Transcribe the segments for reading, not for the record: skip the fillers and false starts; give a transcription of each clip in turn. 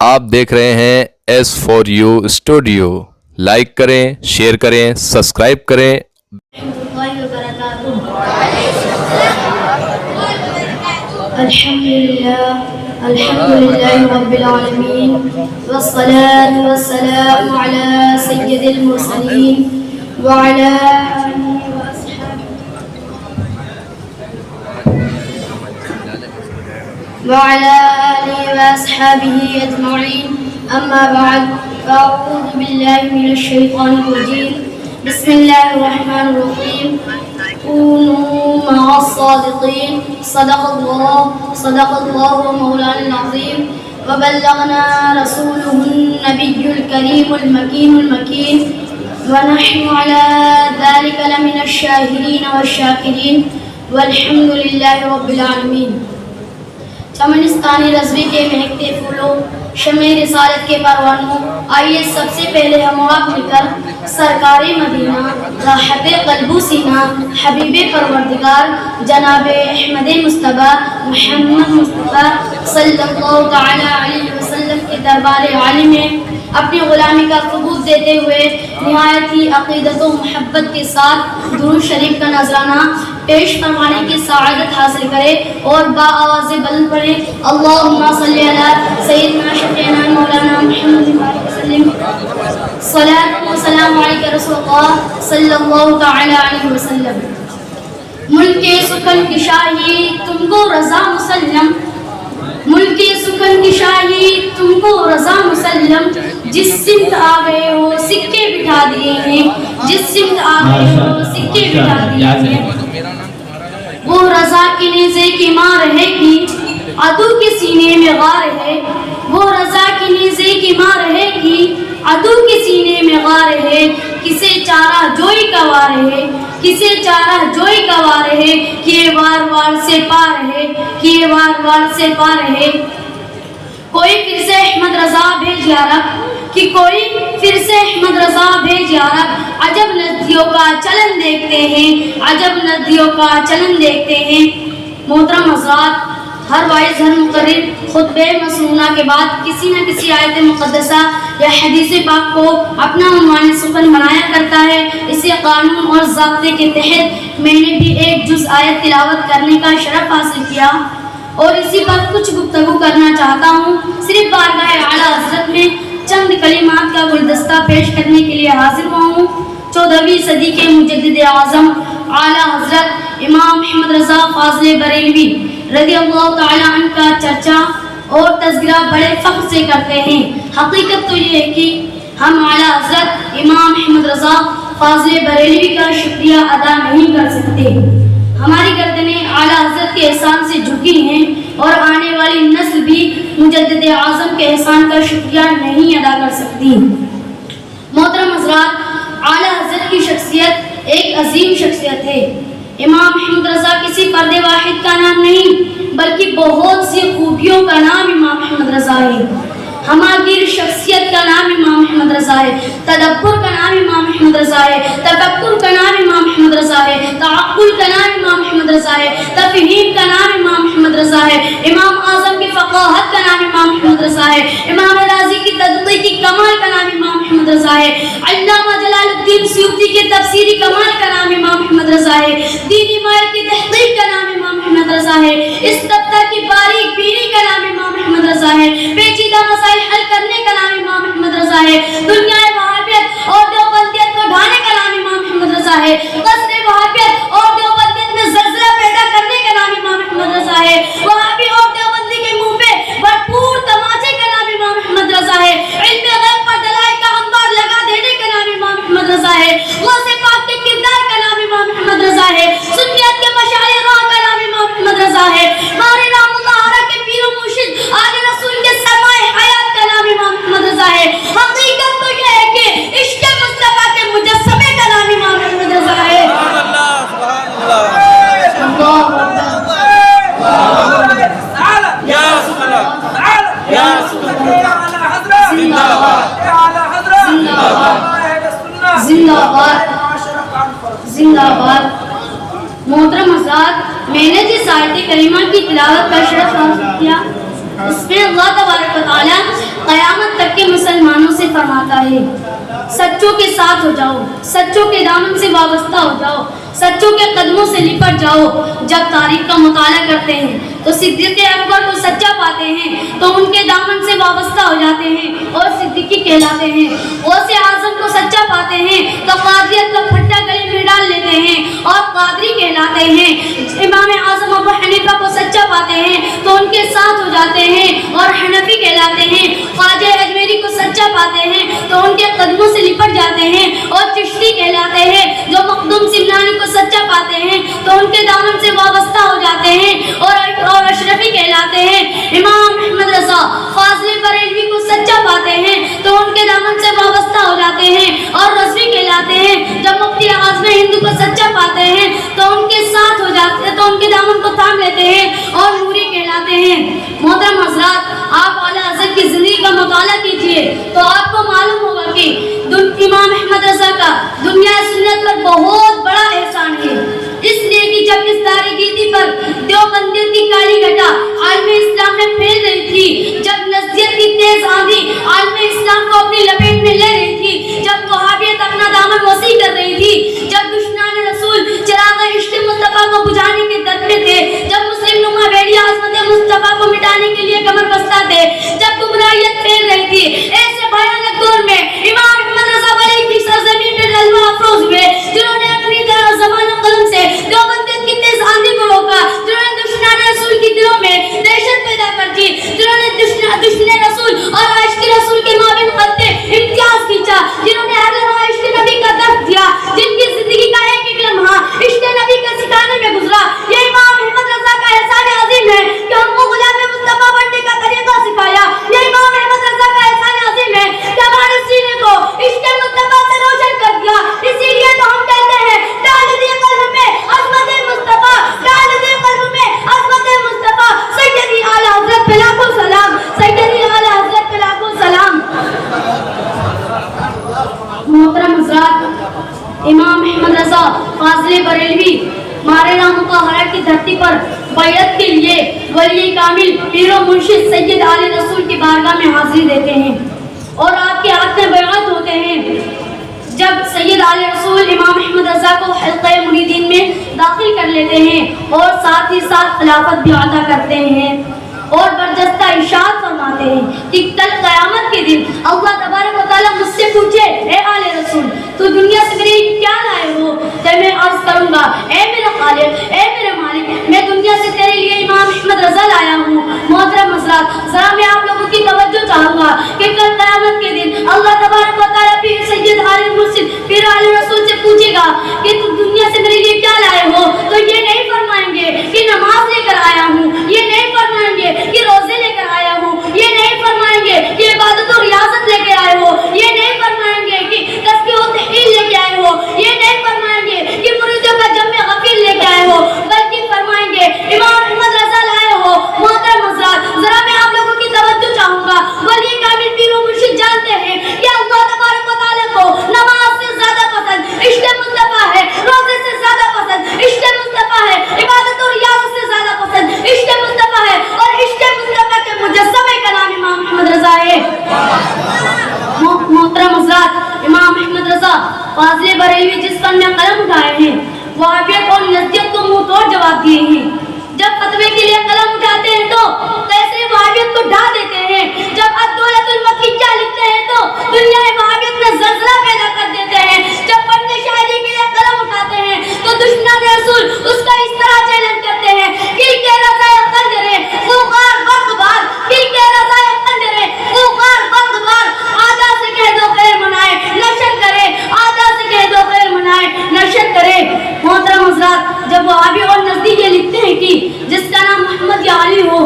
آپ دیکھ رہے ہیں S four U studio. Like کریں، شیئر کریں، سبسکرائب کریں. الحمد لله رب العالمين والصلاة والسلام على سيد المرسلين وعلى آله وأصحابه أجمعين. أما بعد فأعوذ بالله من الشيطان الرجيم. بسم الله الرحمن الرحيم. كونوا مع الصادقين. صدق الله مولانا العظيم وبلغنا رسوله النبي الكريم المكين ونحن على ذلك لمن الشاهدين والشاكرين والحمد لله رب العالمین. چمنستانی رضوی کے مہکتے پھولوں، شمع رسالت کے پروانوں، آئیے سب سے پہلے ہم آپ مل کر سرکار مدینہ، راحت قلب و سینہ، حبیب پروردگار جناب احمد مصطفیٰ محمد مصطفیٰ صلی اللہ تعالی علیہ وسلم کے دربار عالی میں اپنی غلامی کا ثبوت دیتے ہوئے نہایت ہی عقیدت و محبت کے ساتھ درود شریف کا نذرانہ پیش فرمانے کی سعادت حاصل کرے اور با آواز بلند پڑھے. اللہم صلی علی سیدنا شفیعنا مولانا محمد وسلم. صلاۃ و سلام علیک رسول اللہ صلی اللہ تعالی علیہ وسلم. ملک سکن کی شاہی تم کو رضا مسلم، ملک سکن کی شاہی تم کو رضا مسلم. جس سمت آ گئے ہو سکے بٹھا دیے ہیں، جس سمت آ گئے ہو سکے بٹھا دیے ہیں. وہ رضا کی نیزے کی ماں رہے گی، عدو کے سینے میں غار ہے. وہ رضا کی نیزے کی ماں رہے گی، عدو کے سینے میں غار ہے. کسے چارہ جوئی کا وار ہے، کسے چارہ جوئی کا وار ہے. کیے وار وار سے پار ہے، کیے وار وار سے پار ہے. کوئی پھر سے احمد رضا بھیج یا رب، کہ کوئی پھر سے احمد رضا بھیج یا رب. عجب ندیوں کا چلن دیکھتے ہیں، عجب ندیوں کا چلن دیکھتے ہیں. محترم حضرات، ہر وائز ہر مقرر خطبہ مسنونہ کے بعد کسی نہ کسی آیت مقدسہ یا حدیث پاک کو اپنا عنوان سخن بنایا کرتا ہے. اسی قانون اور ضابطے کے تحت میں نے بھی ایک جز آیت تلاوت کرنے کا شرف حاصل کیا اور اسی پر کچھ گفتگو کرنا چاہتا ہوں. صرف بارگاہ اعلیٰ حضرت میں چند کلمات کا گلدستہ پیش کرنے کے لیے حاضر ہوا ہوں. 14ویں صدی کے مجدد اعظم اعلیٰ حضرت امام احمد رضا فاضل بریلوی رضی اللہ تعالی عنہ کا چرچا اور تذکرہ بڑے فخر سے کرتے ہیں. حقیقت تو یہ ہے کہ ہم اعلیٰ حضرت امام احمد رضا فاضل بریلوی کا شکریہ ادا نہیں کر سکتے. ہماری گردنیں اعلیٰ حضرت کے احسان سے جھکی ہیں اور آنے والی نسل بھی مجدد اعظم کے احسان کا شکریہ نہیں ادا کر سکتی. محترم حضرات، اعلیٰ حضرت کی شخصیت ایک عظیم شخصیت ہے. امام احمد رضا کسی فرد واحد کا نام نہیں بلکہ بہت سی خوبیوں کا نام امام احمد رضا ہے. ہماگیر شخصیت کا نام امام احمد رضا ہے، تدبر کا نام امام احمد رضا ہے، تفکر کا نام امام احمد رضا ہے، تعقل کا نام امام احمد رضا ہے، تفہیم کا نام امام احمد رضا ہے، امام اعظم کی فقاہت کا نام امام احمد رضا ہے، امام راضی کی تدقیقی کمال کا نام امام احمد رضا ہے، علامہ جلال الدین سیوطی کے تفسیری کمال کا نام امام احمد رضا ہے، دینی مائل کی تحقیق کا نام امام احمد رضا ہے، اس دفتر کی باریک بینی کا نام امام احمد رضا ہے، پیچیدہ مسائل حل کرنے کا نام امام احمد رضا ہے، دنیا وہابیت اور دیوبندیت کو ڈھانے کا نام امام احمد رضا ہے، قصر وہابیت اور دیوبندیت میں زلزلہ پیدا کرنے کا نام امام احمد رضا ہے، وہابی اور دیوبندی کے منہ پہ بھرپور تماچے کا نام امام احمد رضا ہے، علم غیب پر دلائل کا انبار لگا دینے کا نام امام احمد رضا ہے، غوث پاک کے کردار کا نام امام احمد رضا ہے، سنیت کے مشاعر راہ کا نام امام احمد رضا ہے، مار رام اللہ کے پیر و مرشد آل رسول کے سرمائے حیات کا نام امام احمد رضا ہے. حقیقت تو یہ ہے کہ عشق مصطفیٰ کے مجسمے کا نام امام احمد رضا ہے. زندہ باد. محترم حضرات، میں نے جس آیت کریمہ کی تلاوت کا شرف حاصل کیا اس میں اللہ تبارک و تعالیٰ ساتھ ہو جاؤ، سچوں کے دامن سے وابستہ ہو جاؤ، سچوں کے قدموں سے لپٹ جاؤ۔ جب تاریخ کا مطالعہ کرتے ہیں تو صدیق اکبر کو سچا پاتے ہیں تو ان کے دامن سے وابستہ ہو جاتے ہیں اور صدیقی کہلاتے ہیں۔ غوث اعظم کو سچا پاتے ہیں تو قادریت کا پھٹا گلے میں ڈال لیتے ہیں اور قادری کہلاتے ہیں۔ امام اعظم ابو حنیفہ کو سچا پاتے ہیں تو ان کے ساتھ ہو جاتے ہیں اور حنفی کہلاتے ہیں۔ خواجہ اجمیری کو سچا پاتے ہیں تو ان کے قدموں سے لپٹ جاتے ہیں اور چشتی کہلاتے ہیں۔ جو مخدوم سمنانی کو سچا پاتے ہیں تو ان کے دامن سے وابستہ ہو جاتے ہیں اور اشرفی کہلاتے ہیں۔ امام احمد رضا فاضل بریلوی کو سچا پاتے ہیں تو ان کے دامن سے وابستہ ہو جاتے ہیں اور رضوی کہلاتے ہیں۔ جب مفتی اعظم ہند کو سچا پاتے ہیں تو ان کے ساتھ ہو جاتے ہیں، تو ان کے دامن کو تھام لیتے ہیں اور نوری کہلاتے ہیں۔ محترم حضرات، آپ اعلیٰ حضرت کی زندگی کا مطالعہ کیجئے تو آپ کو معلوم ہوگا کہ امام احمد رضا کا دنیا سنت پر بہت بڑا احسان ہے، اس لیے کہ جب اس دارگیتی پر دیوبندیوں کی کالی گھٹا عالم اسلام میں پھیل رہی تھی، جب نصیحت کی تیز آندھی عالم اسلام کو اپنی لپیٹ میں لے رہی تھی، جب وہابیت اپنا دامن وسیع کر رہی تھی، جب دشمنان رسول چراغ عشق مصطفیٰ کو بجھانے کے در پہ تھے، جب مسلم نما بیڑیا عظمت مصطفیٰ کو مٹانے کے لیے کمر بستہ تھے، جب گمراہیت پھیل رہی تھی، ایسے بھیانک دور میں امام احمد رضا بریلوی کی سرزمین میں جلوہ افروز ہوئے، جنہوں نے اپنی طرح زبان و قلم سے دیوبندیت کی تیز آندھی کو روکا، جنہوں نے دشمنان رسول کی دلوں میں دہشت پیدا کر دی، جنہوں نے دشمن رسول اور عاشق رسول کے مابین خط امتیاز کھینچا، جنہوں نے ہر لمحہ عشق نبی کا درس دیا، جن کی زندگی کا ایک ایک لمحہ عشق نبی کا سکھانے میں گزرا۔ یہ امام احمد رضا کا احسان عظیم ہے کہ ہم کو غلام مصطفیٰ بننے کا طریقہ سکھایا۔ یہ امام احمد رضا کا احسان عظیم ہے کہ ہمارے سینے کو عشق مصطفیٰ سے روشن کر دیا۔ اسی لیے تو ہم کہتے ہیں ڈال دے قلب میں عظمت مصطفیٰ، ڈال دے قلب میں عظمت مصطفیٰ۔ سیدی اعلیٰ حضرت پہ لاکھوں سلام، سیدی اعلیٰ حضرت پہ لاکھوں سلام۔ محترم حضرات، امام احمد رضا فاضل بریلوی مارے مطہرہ کی دھرتی پر بیعت کے لیے ولی کامل پیر و مرشد سید علی رسول کی بارگاہ میں حاضری دیتے ہیں اور آپ کے ہاتھ میں بیعت ہوتے ہیں۔ جب سید علی رسول امام احمد رضا کو حلقہ مریدین میں داخل کر لیتے ہیں اور ساتھ ہی ساتھ خلافت بھی عطا کرتے ہیں اور برجستہ ارشاد فرماتے ہیں کہ کل قیامت کے دن اللہ تبارک و تعالیٰ مجھ سے پوچھے، اے آل رسول تو دنیا سے میرے کیا لائے ہو؟ تو میں عرض کروں گا، اے میرا خالق، اے میرے مالک، میں دنیا سے تیرے لیے امام احمد رضا لایا ہوں۔ محترم حضرات، ذرا میں آپ لوگوں کی توجہ چاہوں گا کہ کل قیامت کے دن اللہ تبارک و تعالیٰ پیر سید علی مرشد پیر علی رسول سے پوچھے گا کہ تو دنیا سے میرے لیے کیا لائے ہو؟ تو یہ نہیں فرمائیں گے کہ نماز لے کر آیا ہوں، یہ نہیں فرمائیں گے کہ روزے لے کر آیا ہوں، یہ نہیں فرمائیں گے کہ عبادت و ریاضت لے کے آئے ہو، یہ نہیں فرمائیں گے کہ تسبیح و تحلیل لے کے آئے ہو، یہ نہیں فرمائیں گے کہ مریدوں کا جمع غفیر لے کے آئے ہو، بلکہ فرمائیں گے امام احمد رضا لائے ہو۔ محترم حضرات، ذرا میں آپ لوگوں کی توجہ چاہوں گا، ولی کامل پیر و مرشد جانتے ہیں کہ اللہ تبارک و تعالیٰ کو نماز سے زیادہ پسند عشق مصطفیٰ ہے، روزے سے زیادہ پسند عشق مصطفیٰ ہے، عبادت و ریاضت سے زیادہ پسند عشق مصطفیٰ ہے، اور عشق مصطفیٰ کے مجسمے کا نام امام احمد رضا ہے۔ محترم حضرات، امام احمد رضا فاضل بریلوی جس فن میں قلم اٹھائے ہیں، وہابیت اور نزدیت کو منہ توڑ جواب دیے ہیں۔ جب فتوے کے لیے قلم اٹھاتے ہیں تو کیسے وہابیت کو ڈھا دیتے ہیں، جب الدولۃ المکیہ لکھتے ہیں تو دنیا وہابیت میں زلزلہ پیدا کر دیتے ہیں، جب فن شاعری کے لیے قلم اٹھاتے ہیں تو دشمنان رسول اس کا اس طرح چیلنج کرتے ہیں، کل کے رضائے خنجرے خوغار بغبار، کل کے رضائے خنجرے خوغار بغبار، آدھا سے کہہ دو خیر منائے نشر کرے، آدھا سے کہہ دو خیر منائے نشر کرے۔ محترم حضرات، جب وہابی اور نزدیک یہ لکھتے ہیں کہ جس کا نام محمد یا علی ہو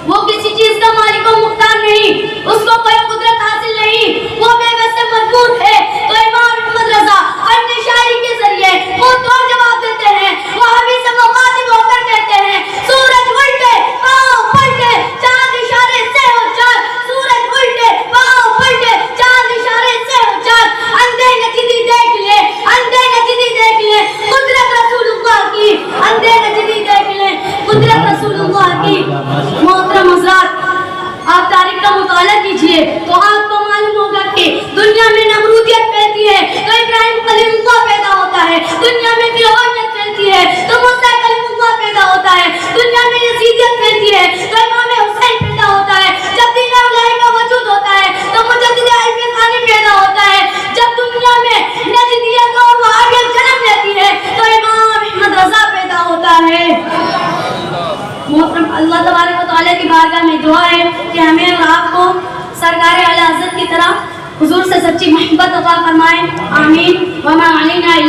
وہ کسی چیز کا مالک و مختار نہیں، اس کو کوئی قدرت حاصل نہیں، وہ بے بس مضبوط ہے، تو امام احمد رضا فن شاعری کے ذریعے وہ دو جواب دیتے ہیں، وہابی سے مخاطب ہو کر کہتے ہیں، سورج الٹے پاؤں پلٹے چاند اشارے سے ہو چار، سورج الٹے پاؤں پلٹے چاند اشارے سے ہو چار، اندھے نجدی دیکھ لے، اندھے نجدی دیکھ لے قدرت رسول اللہ کی، اندھے نجدی دیکھ لے قدرت رسول اللہ کی۔ محترم حضرات، آپ تاریخ کا مطالعہ کیجئے تو آپ کو معلوم ہوگا کہ دنیا میں نمرودیت پھیلتی ہے تو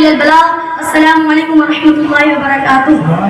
البلاغ. السلام علیکم ورحمۃ اللہ وبرکاتہ.